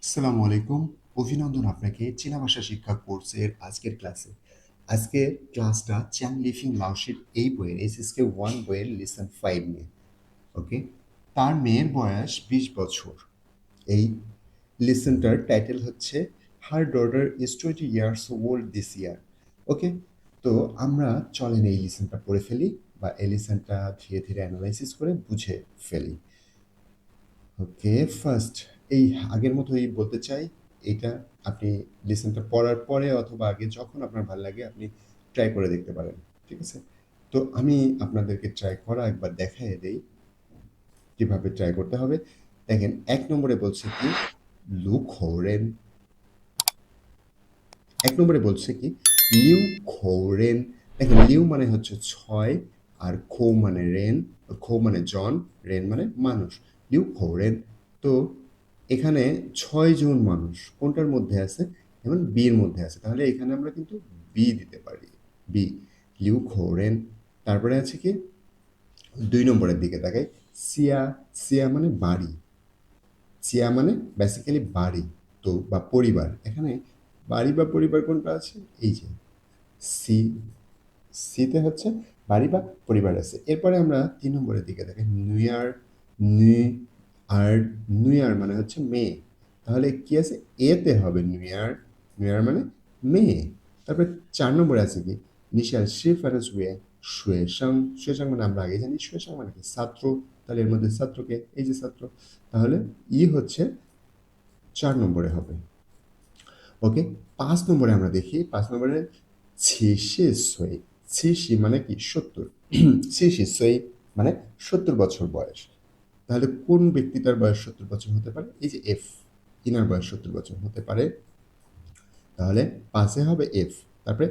আসসালামু আলাইকুম। অভিনন্দন আপনাকে চীনা ভাষা শিক্ষা কোর্সের আজকের ক্লাসে। আজকের ক্লাসটা চ্যাং লিফিং লাওশির এই বইয়ের এসএসকে 1 বইয়ের লেসন 5 নিয়ে। ওকে? তার মেয়ের বয়স 20 বছর। এই লেসনটার টাইটেল হচ্ছে her daughter is 20 years old this year. Okay? তো আমরা চলেন এই লেসনটা পড়ে ফেলি বা এই লেসনটা ধীরে ধীরে অ্যানালাইসিস করে বুঝে ফেলি। ওকে, ফার্স্ট এই আগের মতোই বলতে চাই, এটা আপনি লেসনটা পড়ার পরে অথবা আগে যখন আপনার ভালো লাগে আপনি ট্রাই করে দেখতে পারেন। ঠিক আছে? তো আমি আপনাদেরকে ট্রাই করা একবার দেখায় দেই কিভাবে ট্রাই করতে হবে। দেখেন ১ নম্বরে বলছে কি লুক হোরেন। ১ নম্বরে বলছে কি লিউ খোরেন। দেখেন লিউ মানে হচ্ছে ৬ আর খো মানে রেন, খো মানে জন, রেন মানে মানুষ। লিউ খোরেন। তো এখানে ৬ জন মানুষ কোনটার মধ্যে আছে? যেমন বির মধ্যে আছে। তাহলে এখানে আমরা কিন্তু বি দিতে পারি। বি লিউ খোরেন। তারপরে আছে কি ২ নম্বরের দিকে তাকাই। সিয়া, সিয়া মানে বাড়ি। চিয়া মানে বেসিক্যালি বাড়ি তো বা পরিবার। এখানে বাড়ি বা পরিবার কোনটা আছে? এই যে সি, সিতে হচ্ছে বাড়ি বা পরিবার আছে। এরপরে আমরা ৩ নম্বরের দিকে দেখেন নিউয়ার, নি আর নিউয়ার মানে হচ্ছে মেয়ে। তাহলে কি আছে? এতে হবে নিউয়ার, নিউয়ার মানে মেয়ে। তারপরে ৪ নম্বরে আছে কি নিশাল শিফ আর শুয়ে শুয়েসাং, শুয়েসাং মানে আমরা আগে জানি শুয়েসাং মানে কি ছাত্র। তাহলে এর মধ্যে ছাত্রকে এই যে ছাত্র, তাহলে ই হচ্ছে ৪ নম্বরে হবে। ওকে, ৫ নম্বরে আমরা দেখি ৫ নম্বরে ছিশি সই। ছিশি মানে কি ৭০। ছিশি সই মানে ৭০ বছর বয়স। তাহলে কোন ব্যক্তিটার বয়স ৭০ বছর হতে পারে? এই যে এফ, ইনার বয়স ৭০ বছর হতে পারে। তাহলে ৫ হবে এফ। তারপরে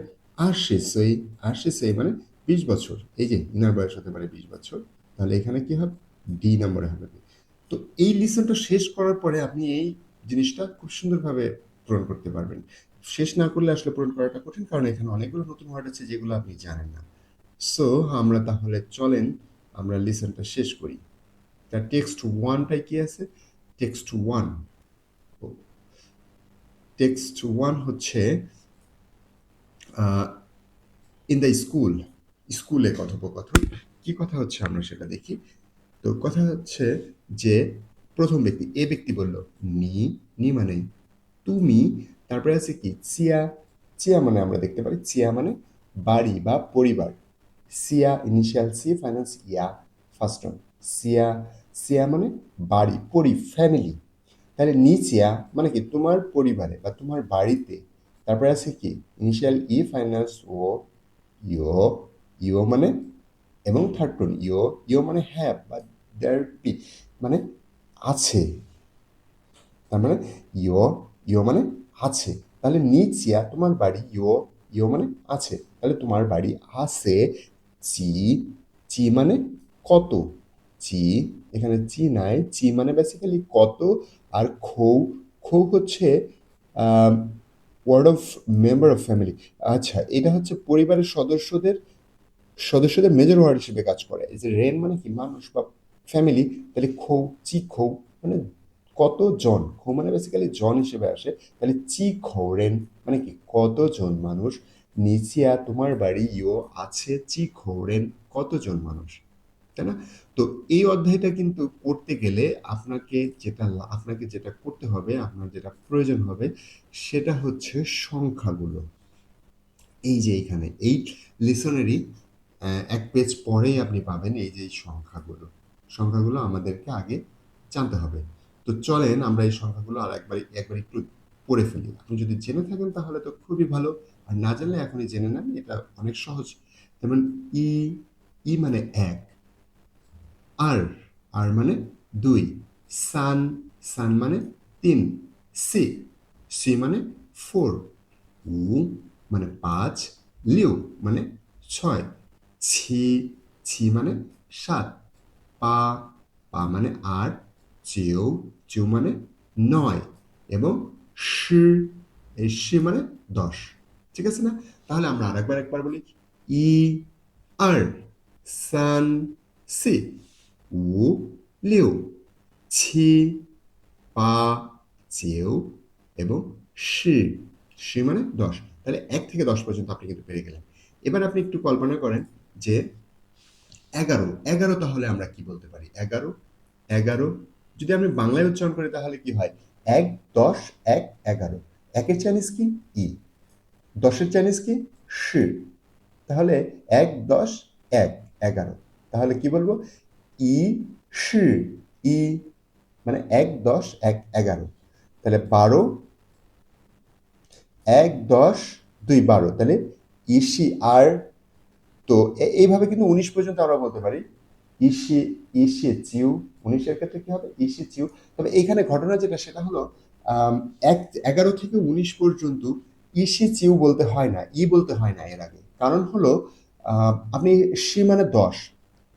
আশি সই, আশি সই মানে ২০ বছর। এই যে ইনার বয়স হতে পারে ২০ বছর। তাহলে এখানে কি হবে? ডি নম্বরে হবে। তো এই লিসনটা শেষ করার পরে আপনি এই জিনিসটা খুব সুন্দরভাবে পূরণ করতে পারবেন। শেষ না করলে আসলে পূরণ করাটা কঠিন, কারণ এখানে অনেকগুলো নতুন ওয়ার্ড আছে যেগুলো আপনি জানেন না। সো আমরা তাহলে চলেন আমরা লিসনটা শেষ করি। তার টেক্সট ওয়ানটাই কি আছে? টেক্সট ওয়ান, টেক্সট ওয়ান হচ্ছে ইন দ্য স্কুল, স্কুলে কথোপকথন। কি কথা হচ্ছে আমরা সেটা দেখি। তো কথা হচ্ছে যে প্রথম ব্যক্তি এ ব্যক্তি বলল নি, নি মানে তুমি। তারপরে আছে কি চিয়া, চিয়া মানে আমরা দেখতে পারি চিয়া মানে বাড়ি বা পরিবার। সিয়া ইনিশিয়াল সি ফাইনাল ইয়া ফার্স্ট অন। সিয়া, সিয়া মানে বাড়ি ফ্যামিলি। তাহলে নিচিয়া মানে কি তোমার পরিবারে বা তোমার বাড়িতে। তারপরে আছে কি ইনিশিয়াল ই ফাইনালস ও, ইও, ইও মানে এবং থার্ড টোন ইও, ইও মানে হ্যাভ বা দেয়ার বি মানে আছে। তার মানে ইও, ইও মানে আছে। তাহলে নিচিয়া তোমার বাড়ি, ইও, ইও মানে আছে। তাহলে তোমার বাড়ি আছে। চি, চি মানে কত। চি, এখানে চি নাই, চি মানে বেসিক্যালি কত। আর খৌ, খৌ হচ্ছে word of member of family. আচ্ছা, এটা হচ্ছে পরিবারের সদস্যদের, সদস্যদের মেজর ওয়ার্ড হিসেবে কাজ করে। এই যে রেন মানে কি মানুষ বা ফ্যামিলি। তাহলে খৌ, চি খৌ মানে কতজন। খৌ মানে বেসিক্যালি জন হিসেবে আসে। তাহলে চি খৌ রেন মানে কি কতজন মানুষ। নিচিয়া তোমার বাড়ি, ইও আছে, চি খৌ রেন কতজন মানুষ। তাই না? তো এই অধ্যায়টা কিন্তু করতে গেলে আপনাকে যেটা করতে হবে, আপনার যেটা প্রয়োজন হবে সেটা হচ্ছে সংখ্যাগুলো। এই যে এইখানে এই লিসনেরই ১ পেজ পরেই আপনি পাবেন এই যে এই সংখ্যাগুলো। সংখ্যাগুলো আমাদেরকে আগে জানতে হবে। তো চলেন আমরা এই সংখ্যাগুলো একবার একটু পড়ে ফেলি। আপনি যদি জেনে থাকেন তাহলে তো খুবই ভালো। আর না জানলে এখনই জেনে নেন, এটা অনেক সহজ। যেমন ই, ই মানে ১, আর, আর মানে ২, সান, সান মানে ৩, সি, সি মানে ৪, উ মানে ৫, লিউ মানে ৬, ছি, ছি মানে ৭, পা, পা মানে ৮, চিউ, চিউ মানে ৯ এবং শি, এই শি মানে ১০। ঠিক আছে না? তাহলে আমরা একবার বলি ই, আর, সান, সি,五六七八 চেউ এবং শি। শি মানে 10। তাহলে 1 থেকে 10 পর্যন্ত আপনি কিন্তু পেরে গেলেন। এবার আপনি একটু কল্পনা করেন যে 11, 11 তাহলে আমরা কি বলতে পারি? 11, 11 যদি আমি বাংলায় উচ্চারণ করি তাহলে কি হয়? 1, 10, 1, 11। 1 এর চাইনিজ কি? ই। 10 এর চাইনিজ কি? শি। তাহলে 1, 10, 1, 11। তাহলে কি বলবো? ই, শি, ই মানে 1, 10, 1, 11। তাহলে 12, 1, 10, 2, 12। তাহলে ইসি আর তো এইভাবে কিন্তু 19 পর্যন্ত আমরা বলতে পারি। ইসি, ইসি চিউ। 19 এর ক্ষেত্রে কি হবে? ইসি চিউ। তবে এইখানে ঘটনা যেটা সেটা হলো 11 থেকে 19 পর্যন্ত ইসি চিউ বলতে হয় না, ই বলতে হয় না এর আগে। কারণ হলো আপনি সি মানে 10,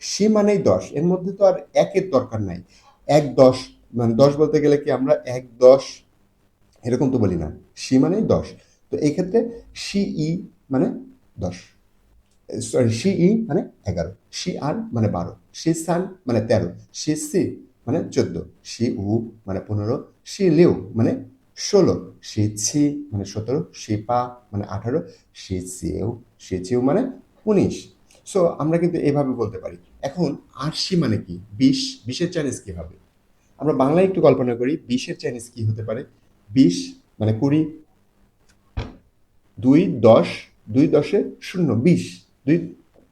সি মানেই 10, এর মধ্যে তো আর একের দরকার নাই। 1, 10 মানে 10 বলতে গেলে কি আমরা 1, 10 এরকম তো বলি না। সি মানেই 10। তো এই ক্ষেত্রে সি ই মানে 10, সরি শি ই মানে 11, শি আর মানে 12, শি সান মানে 13, শি সি মানে 14, শি উ মানে 15, শি লিউ মানে 16, শি ছি মানে 17, শি পা মানে 18, শি চিউ মানে 19। সো আমরা কিন্তু এভাবে বলতে পারি। এখন আরশি মানে কি? 20, 20 এর চাইনিজ কি হবে? আমরা বাংলায় একটু কল্পনা করি 20 এর চাইনিজ কি হতে পারে? 20 মানে 20, 2, 10, 2 10 শূন্য 20, 2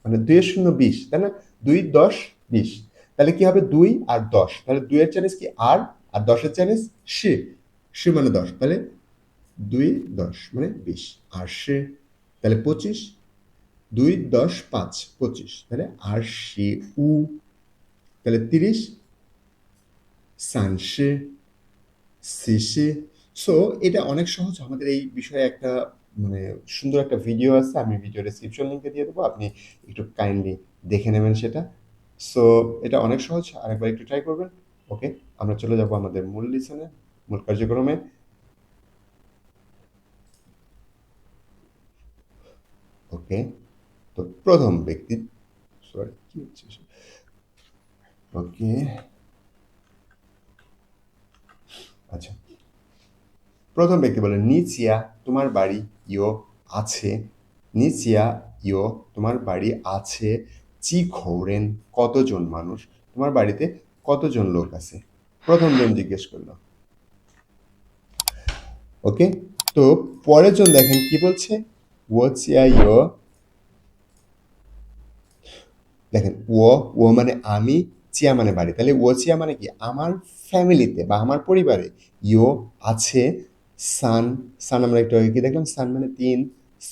মানে 2 এর শূন্য 20, তাই না? 2, 10, 20। তাহলে কি হবে? 2 আর 10। তাহলে 2 এর চাইনিজ কি? আর 10 এর চাইনিজ শি। শি মানে 10। তাহলে 2, 10 মানে 20। আর শি তাহলে 25, 2, 10, 5, 25। তাহলে আর শি উ তাহলে 30, সান শি, সি শি। সো এটা অনেক সহজ। আমাদের এই বিষয়ে একটা মানে সুন্দর একটা ভিডিও আছে। আমি ভিডিও ডেসক্রিপশন লিংকে দিয়ে দেবো। আপনি একটু কাইন্ডলি দেখে নেবেন সেটা। সো এটা অনেক সহজ। আরেকবার একটু ট্রাই করবেন। ওকে, আমরা চলে যাব আমাদের মূল লিসনে, মূল কার্যক্রমে। ওকে, তো প্রথম ব্যক্তি, সরি কি হচ্ছে? ওকে, আচ্ছা, প্রথম ব্যক্তি বলে নিচিয়া তোমার বাড়ি ইয়ো আছে, নিচিয়া ইয়ো তোমার বাড়ি আছে, চি খৌরেন কতজন মানুষ, তোমার বাড়িতে কতজন লোক আছে? প্রথম জন জিজ্ঞেস করলো। ওকে, তো পরের জন দেখেন কি বলছে, ও চিয়া ইয়ো, দেখেন ও মানে আমি, চিয়া মানে বাড়ি, তাহলে ও চিয়া মানে কি? আমার ফ্যামিলিতে বা আমার পরিবারে ইয়ো আছে, সান, সান আমরা একটু আগে কি দেখলাম? সান মানে 3,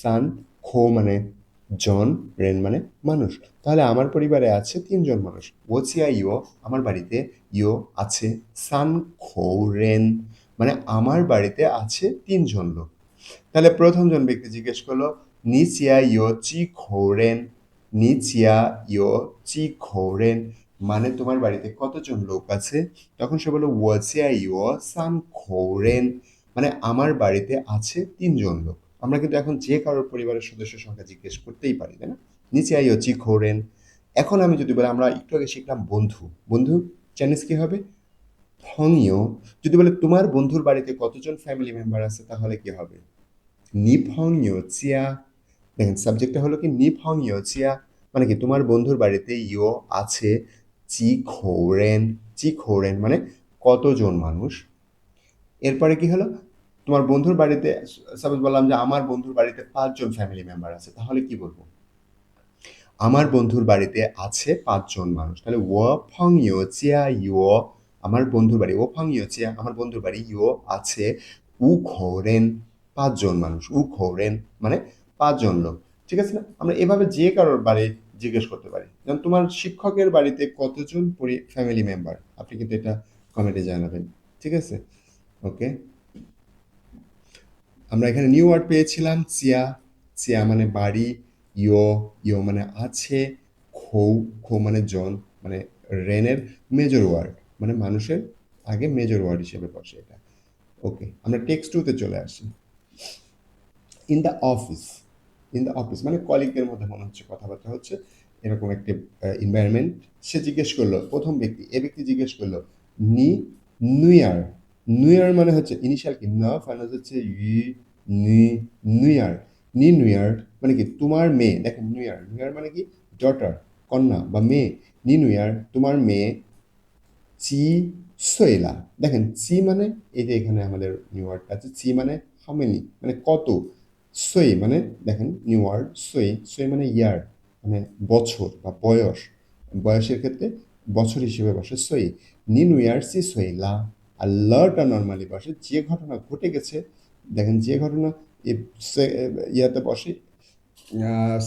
সান, খো মানে জন, রেন মানে মানুষ। তাহলে আমার পরিবারে আছে 3 জন মানুষ। ও চিয়া ইয়ো আমার বাড়িতে, ইয়ো আছে, সান খো রেন মানে আমার বাড়িতে আছে 3 জন লোক। তাহলে প্রথম জন ব্যক্তি জিজ্ঞেস করলো নিচিয়া ইয়ো চি খোরেন, নিচিয়া ইয়ো চি খোরেন মানে তোমার বাড়িতে কতজন লোক আছে? তখন সে বললো ওয়াচিয়া ইয়ো সান খোরেন মানে আমার বাড়িতে আছে 3 জন লোক। আমরা কিন্তু এখন যে কারোর পরিবারের সদস্যের সংখ্যা জিজ্ঞেস করতেই পারি, তাই না? নিচিয়া ইয়ো চি খোরেন। এখন আমি যদি বলি, আমরা একটু আগে শিখলাম বন্ধু, বন্ধু চাইনিজ কি হবে? ফংইও। যদি বলে তোমার বন্ধুর বাড়িতে কতজন ফ্যামিলি মেম্বার আছে তাহলে কি হবে? নিফংইওচিয়া। দেখেন সাবজেক্টটা হলো কি নিফংইওচিয়া, মানে কি তোমার বন্ধুর বাড়িতে ইয়ো আছে, চি খোরেন, চি খোরেন মানে কতজন মানুষ। এরপরে কি হলো? তোমার বন্ধুর বাড়িতে, সাপোজ বললাম যে আমার বন্ধুর বাড়িতে 5 জন ফ্যামিলি মেম্বার আছে, তাহলে কি বলবো? আমার বন্ধুর বাড়িতে আছে 5 জন মানুষ। তাহলে ও ফং ইউ চিয়া ইউ, আমার বন্ধুর বাড়ি, ও ফং ইউ চিয়া আমার বন্ধুর বাড়ি, ইউ আছে, উ খোরেন 5 জন মানুষ, উ খোরেন মানে 5 জন লোক। ঠিক আছে না? আমরা এভাবে যে কারোর বাড়ি জিজ্ঞেস করতে পারি। যেমন তোমার শিক্ষকের বাড়িতে কতজন ফ্যামিলি মেম্বার, আপনি কিন্তু এটা কমেন্টে জানাবেন। ঠিক আছে? ওকে, আমরা এখানে নিউ ওয়ার্ড পেয়েছিলাম চিয়া, চিয়া মানে বাড়ি, ইয়ো, ইয়ো মানে আছে, খৌ, খৌ মানে জন, মানে রেনের মেজর ওয়ার্ড, মানে মানুষের আগে মেজর ওয়ার্ড হিসেবে বসে এটা। ওকে, আমরা টেক্সট টুতে চলে আসি। In the office, in the office মানে কলিগদের মধ্যে মনে হচ্ছে কথাবার্তা হচ্ছে, এরকম একটি এনভায়রনমেন্ট। সে জিজ্ঞেস করলো, প্রথম ব্যক্তি এ ব্যক্তি জিজ্ঞেস করলো নি নিউ ইয়ার, নুয়ার মানে হচ্ছে ইনিশিয়াল কি ন, ফাইনাল হচ্ছে ই, নি, নুয়ার। নি নুয়ার মানে কি তোমার মেয়ে। দেখেন নুয়ার, নুয়ার মানে কি ডটার, কন্যা বা মেয়ে। নি নুয়ার তোমার মেয়ে চি সইলা। দেখেন চি মানে এই যে এখানে আমাদের নিউ ওয়ার্ডটা আছে, চি মানে হাউ মেনি মানে কত, সই মানে দেখেন নিউ ওয়ার্ড সই, সই মানে ইয়ার মানে বছর বা বয়স, বয়সের ক্ষেত্রে বছর হিসেবে বসে সই। New year C সইলা। আর লটা নর্মালি বসে যে ঘটনা ঘটে গেছে। দেখেন যে ঘটনা ইয়াতে বসে,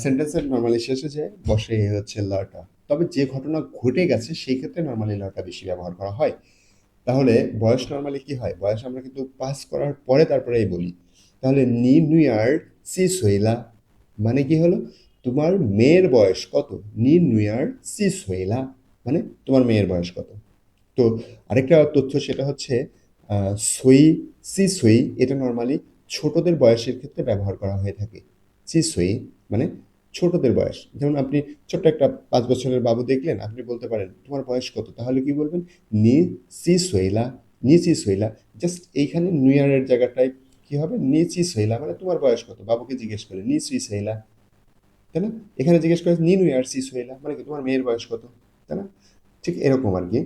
সেন্টেন্সের নর্মালি শেষে যে বসে হচ্ছে লটা। তবে যে ঘটনা ঘটে গেছে সেই ক্ষেত্রে নর্মালি লটা বেশি ব্যবহার করা হয়। তাহলে বয়স নর্মালি কি হয়, বয়স আমরা কিন্তু পাস করার পরে তারপরেই বলি। তাহলে নি নুয়ার সি সইলা মানে কি হলো, তোমার মেয়ের বয়স কত। নি নুয়ার সি সইলা মানে তোমার মেয়ের বয়স কত। তো আরেকটা তথ্য সেটা হচ্ছে সই, সি সই এটা নর্মালি ছোটদের বয়সের ক্ষেত্রে ব্যবহার করা হয়ে থাকে। সি সই মানে ছোটদের বয়স। যেমন আপনি ছোট্ট একটা 5 বছরের বাবু দেখলেন, আপনি বলতে পারেন তোমার বয়স কত, তাহলে কি বলবেন নি সি সইলা, নি সি সইলা। জাস্ট এইখানে নিউয়ারের জায়গাটায় কি হবে, নি সি সইলা মানে তোমার বয়স কত, বাবুকে জিজ্ঞেস করে নি সি সইলা, তাই না? এখানে জিজ্ঞেস করে নি নুয়ার সি সইলা মানে কি তোমার মেয়ের বয়স কত, তাই না? ঠিক এরকম আর কি।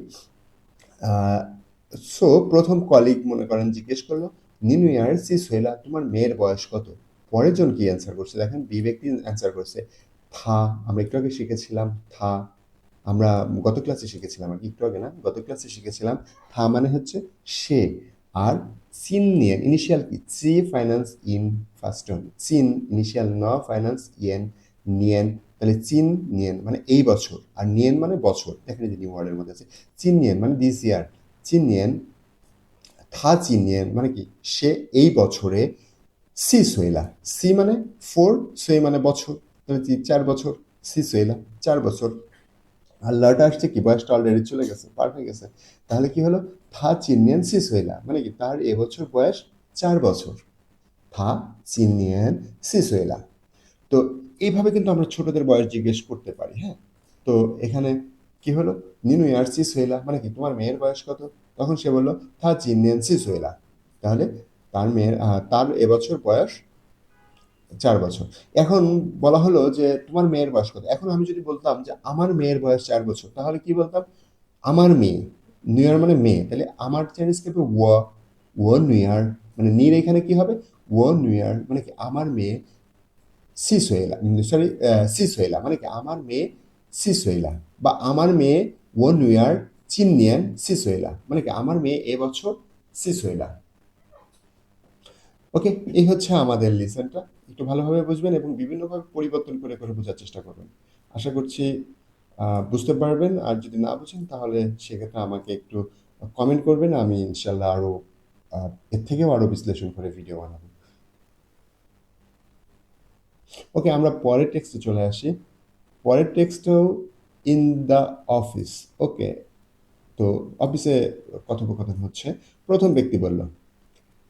সো প্রথম কলিগ মনে করেন জিজ্ঞেস করলো নিনুয়ার সি সোহেলা তোমার মেয়ের বয়স কত। পরের জন কি অ্যান্সার করছে, দেখেন বি ব্যক্তি অ্যান্সার করছে থা। আমরা একটু আগে শিখেছিলাম থা, আমরা গত ক্লাসে শিখেছিলাম আর কি, একটু আগে না গত ক্লাসে শিখেছিলাম থা মানে হচ্ছে সে। আর চিন নিয়ে ইনিশিয়াল কি চি ফাইন্যান্স ইন ফার্স্ট জন, চিন ইনিশিয়াল ন ফাইন্যান্স ইয়েন নিয়েন। তাহলে চিন নিয়েন মানে এই বছর, আর নিয়েন মানে বছর। দেখেন এই যে নিউ ওয়ার্ডের মধ্যে আছে চিন নিয়েন মানে দিস ইয়ার, চিনিয়েন থা চিনিয়েন মানে কি সে এই বছরে সি সইলা। সি মানে 4, সই মানে বছর, তাহলে 4 বছর, সি সইলা 4 বছর। আর লটা আসছে কি বয়সটা অলরেডি চলে গেছে, পার হয়ে গেছে। তাহলে কি হলো থা চিনিয়েন সি সইলা মানে কি তার এবছর বয়স 4 বছর। থা চিনিয়েন সি সইলা। তো এইভাবে কিন্তু আমরা ছোটদের বয়স জিজ্ঞেস করতে পারি, হ্যাঁ। তো এখানে কি হলো নিনু ইয়ার্সিস হইলা মানে কি তোমার মেয়ের বয়স কত, তখন সে বললো থা চিনিয়েন্সিস হইলা। তাহলে তার মেয়ের তার এবছর বয়স 4 বছর। এখন বলা হলো যে তোমার মেয়ের বয়স কত, এখন আমি যদি বলতাম যে আমার মেয়ের বয়স 4 বছর, তাহলে কি বলতাম আমার মেয়ে, নিউয়ার মানে মেয়ে, তাহলে আমার চেঞ্জ করবে ও নিউয়ার মানে নির এখানে কি হবে ও নিউয়ার মানে কি আমার মেয়ে সিসোয়েলা, সরি সিসোয়েলা মানে কি আমার মেয়ে সিসোয়েলা, বা আমার মেয়ে ও নিউয়ার চিনিয়ান সিসোয়েলা মানে কি আমার মেয়ে এবছর সিসোয়েলা। ওকে, এই হচ্ছে আমাদের লিসেনটা। একটু ভালোভাবে বুঝবেন এবং বিভিন্নভাবে পরিবর্তন করে করে বোঝার চেষ্টা করবেন। আশা করছি বুঝতে পারবেন। আর যদি না বুঝেন তাহলে সেক্ষেত্রে আমাকে একটু কমেন্ট করবেন, আমি ইনশাল্লাহ আরও এর থেকেও আরও বিশ্লেষণ করে ভিডিও বানাবো। ওকে, আমরা পরের টেক্সটে চলে আসি। পরের টেক্সটও ইন দ্য অফিস। ওকে, তো অফিসে কথোপকথন হচ্ছে। প্রথম ব্যক্তি বলল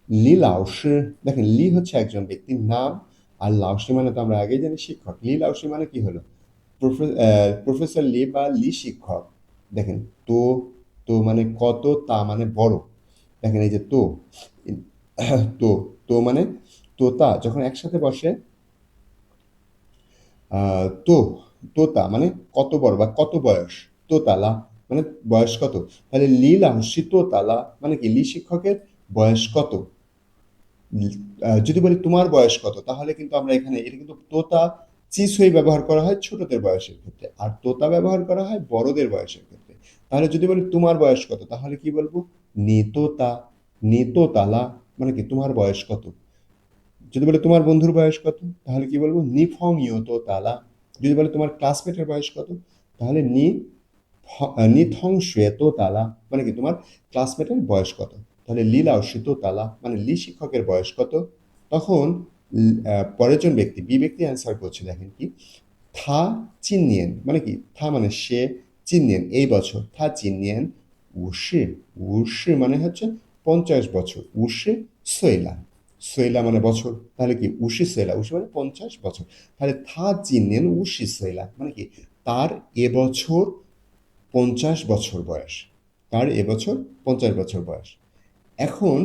লি লাউসি। দেখেন লি হচ্ছে একজন ব্যক্তির নাম, আর লাউসি মানে তো আমরা আগেই জানি শিক্ষক। লি লাউসি মানে কি হলো প্রফেসর লি বা লি শিক্ষক। দেখেন তো, তো মানে কত, তা মানে বড়। দেখেন এই যে তো, তো, তো মানে তোতা যখন একসাথে বসে, তো তোতা মানে কত বড় বা কত বয়স, তোতালা মানে বয়স কত। তাহলে লীলা শীততালা মানে কি লি শিক্ষকের বয়স কত। যদি বলি তোমার বয়স কত, তাহলে কিন্তু আমরা এখানে এটা কিন্তু তোতা চিসই ব্যবহার করা হয় ছোটদের বয়সের ক্ষেত্রে, আর তোতা ব্যবহার করা হয় বড়দের বয়সের ক্ষেত্রে। তাহলে যদি বলি তোমার বয়স কত, তাহলে কি বলবো নিতোতা, নিতোতালা মানে কি তোমার বয়স কত। যদি বলে তোমার বন্ধুর বয়স কত, তাহলে কি বলবো নিফং ইয়তো তালা। যদি বলে তোমার ক্লাসমেটের বয়স কত, তাহলে নিথং শ্বেত তালা মানে কি তোমার ক্লাসমেটের বয়স কত। তাহলে লীলাও শ্বেত তালা মানে লি শিক্ষকের বয়স কত। তখন পরের জন ব্যক্তি বি ব্যক্তি অ্যান্সার করছে, দেখেন কি থা চিনিয়েন মানে কি থা মানে সে, চিনিয়েন এই বছর, থা চিনিয়েন উশি। উশি মানে হচ্ছে 50 বছর, উশি সৈলা, সৈলা মানে বছর। তাহলে কি উশি সৈলা, উশি মানে 50 বছর। তাহলে থা চিনিয়েন উশি সৈলা মানে কি তার এবছর 50 বছর বয়স, তার এবছর 50 বছর বয়স। এখন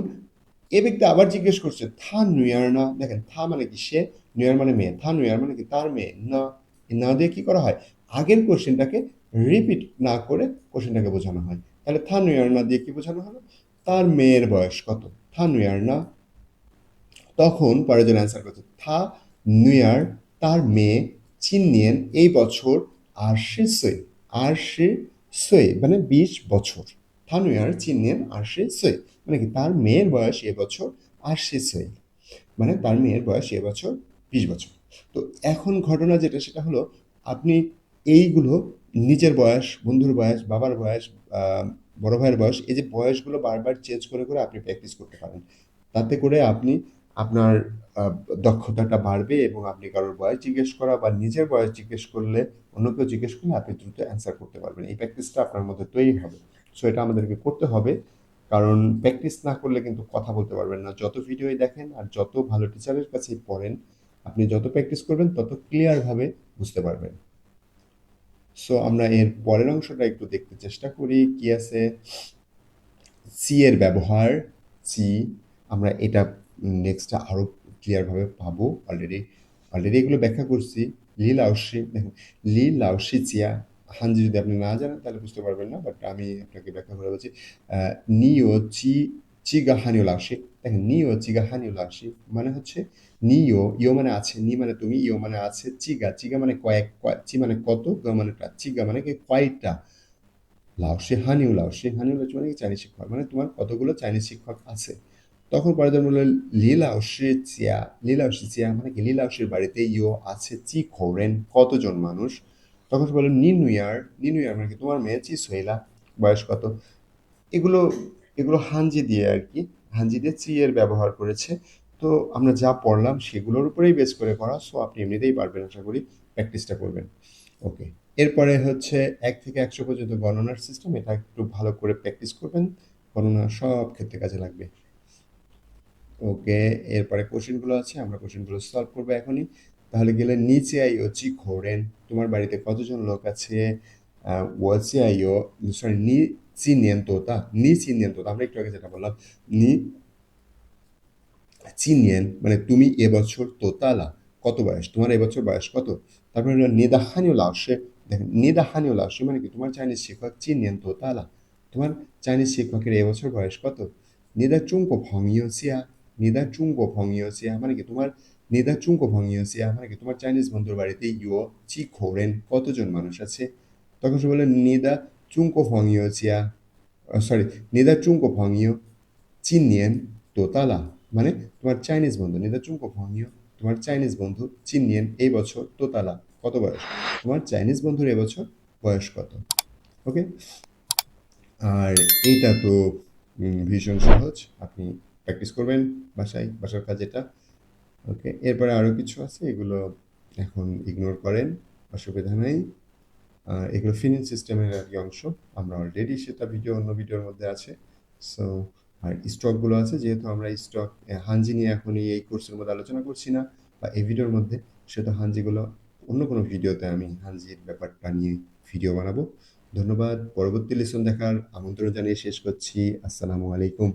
এ ব্যক্তি আবার জিজ্ঞেস করছে থা নুয়ার না, দেখেন থা মানে কি সে, নুয়ার মানে মেয়ে, থা নুয়ার মানে কি তার মেয়ে, না না দিয়ে কি করা হয়, আগের কোশ্চেনটাকে রিপিট না করে কোশ্চেনটাকে বোঝানো হয়। তাহলে থা নুয়ার না দিয়ে কি বোঝানো হলো, তার মেয়ের বয়স কত, থা নুয়ার না। তখন পরের জন অ্যান্সার করছে থা নুয়ার, তার মেয়ে চিনিয়েন এই বছর 20岁, 20岁মানে 20 বছর। থা নুয়ার চিনিয়েন 20岁 মানে কি তার মেয়ের বয়স এবছর 20岁, মানে তার মেয়ের বয়স এবছর 20 বছর। তো এখন ঘটনা যেটা সেটা হলো আপনি এইগুলো নিজের বয়স, বন্ধুর বয়স, বাবার বয়স, আহ, বড় ভাইয়ের বয়স, এই যে বয়সগুলো বারবার চেঞ্জ করে করে আপনি প্র্যাকটিস করতে পারেন। তাতে করে আপনি আপনার আহ, দক্ষতাটা বাড়বে এবং আপনি কারোর বয়স জিজ্ঞেস করা বা নিজের বয়স জিজ্ঞেস করলে, অন্য কেউ জিজ্ঞেস করলে আপনি দ্রুত অ্যান্সার করতে পারবেন। এই প্র্যাকটিসটা আপনার মধ্যে তৈরি হবে। সো এটা আমাদেরকে করতে হবে, কারণ প্র্যাকটিস না করলে কিন্তু কথা বলতে পারবেন না। যত ভিডিওই দেখেন আর যত ভালো টিচারের কাছেই পড়েন, আপনি যত প্র্যাকটিস করবেন তত ক্লিয়ারভাবে বুঝতে পারবেন। সো আমরা এর পরের অংশটা একটু দেখতে চেষ্টা করি কি আছে। সি এর ব্যবহার, সি আমরা এটা নেক্সটটা আরো ক্লিয়ারভাবে পাবো। অলরেডি অলরেডি এগুলো ব্যাখ্যা করছি। লি লাওশি, দেখেন লি লাওশি চিয়া, হানজি যদি আপনি না জানেন তাহলে বুঝতে পারবেন না, বাট আমি আপনাকে ব্যাখ্যা করে বলছি। নিও চি চিগা হানিও লাওশি, দেখেন নিও চিগা হানিও লাওশি মানে হচ্ছে নিও, ইও মানে আছে, নি মানে তুমি, ইও মানে আছে, চিগা চিগা মানে কয়েক, চি মানে কত, গ মানে চিগা মানে কি কয়টা, লাওসে হানিউ, লাওসে হানিউ লাওসে মানে কি চাইনিজ শিক্ষক, মানে তোমার কতগুলো চাইনিজ শিক্ষক আছে। তখন পরে যেমন বললো লি লাওসি চিয়া, লি লাওসি চিয়া মানে কি লি লাওসির বাড়িতে ইও আছে চি খোরেন কতজন মানুষ। তখন সে বললো নি নুয়ার, নি নুয়ার মানে কি তোমার মেয়ে চি সোহেলা বয়স কত। এগুলো এগুলো হাঞ্জি দিয়ে আর কি, হাঞ্জি দিয়ে চি এর ব্যবহার করেছে। তো আমরা যা পড়লাম সেগুলোর উপরেই বেস করে করা, সো আপনি এমনিতেই পারবেন আশা করি, প্র্যাকটিসটা করবেন। ওকে, এরপরে হচ্ছে 1 থেকে 100 পর্যন্ত গণনার সিস্টেম, এটা একটু ভালো করে প্র্যাকটিস করবেন, গণনা সব ক্ষেত্রে কাজে লাগবে। ওকে, এরপরে কোশ্চেনগুলো আছে, আমরা কোশ্চেনগুলো সলভ করবো এখনই। তাহলে গেলে নিচে আইও চি খোরেন, তোমার বাড়িতে কতজন লোক আছে। ওয়াচে আইও, সরি নি চি নিয়েন তোতা, নি চি নিয়েন তোতা, আমরা একটু আগে যেটা বললাম, নি চিনিয়েন মানে তুমি এবছর তোতালা কত বয়স, তোমার এবছর বয়স কত। তারপরে হলো নিদাহানীয় লাওসে, দেখেন নিদাহানীয় লাওসে মানে কি তোমার চাইনিজ শিক্ষক চিনিয়েন তোতালা, তোমার চাইনিজ শিক্ষকের এবছর বয়স কত। নিদা চুঙ্কো ভংইয়সিয়া, নিদা চুঙ্কো ভংইয়সিয়া মানে কি তোমার, নিদা চুঙ্কো ভংইয়সিয়া মানে কি তোমার চাইনিজ বন্ধুর বাড়িতে ইও চি খোরেন কতজন মানুষ আছে। তখন সে বলে নিদা চুঙ্কো ভংইয়সিয়া, সরি নিদা চুঙ্কো ভংইয় চিনিয়েন তোতালা মানে তোমার চাইনিজ বন্ধু, নিদা চুঙ্কো ভংইয় তোমার চাইনিজ বন্ধু চিনিয়েন এই বছর তোতালা কত বয়স, তোমার চাইনিজ বন্ধুর এবছর বয়স কত। ওকে, আর এইটা তো ভীষণ সহজ, আপনি প্র্যাকটিস করবেন বাসায়, বাসার কাজ এটা। ওকে, এরপরে আরও কিছু আছে, এগুলো এখন ইগনোর করেন, অসুবিধা নেই। আর এগুলো ফিনিশ সিস্টেমের আর কি অংশ, আমরা অলরেডি সেটা ভিডিও অন্য ভিডিওর মধ্যে আছে। সো আর স্টকগুলো আছে, যেহেতু আমরা স্টক হাঞ্জি নিয়ে এখন এই কোর্সের মধ্যে আলোচনা করছি না বা এই ভিডিওর মধ্যে, সেটা হাঞ্জিগুলো অন্য কোনো ভিডিওতে আমি হাঞ্জির ব্যাপারটা নিয়ে ভিডিও বানাবো। ধন্যবাদ, পরবর্তী লেসন দেখার আমন্ত্রণ জানিয়ে শেষ করছি। আসসালামু আলাইকুম।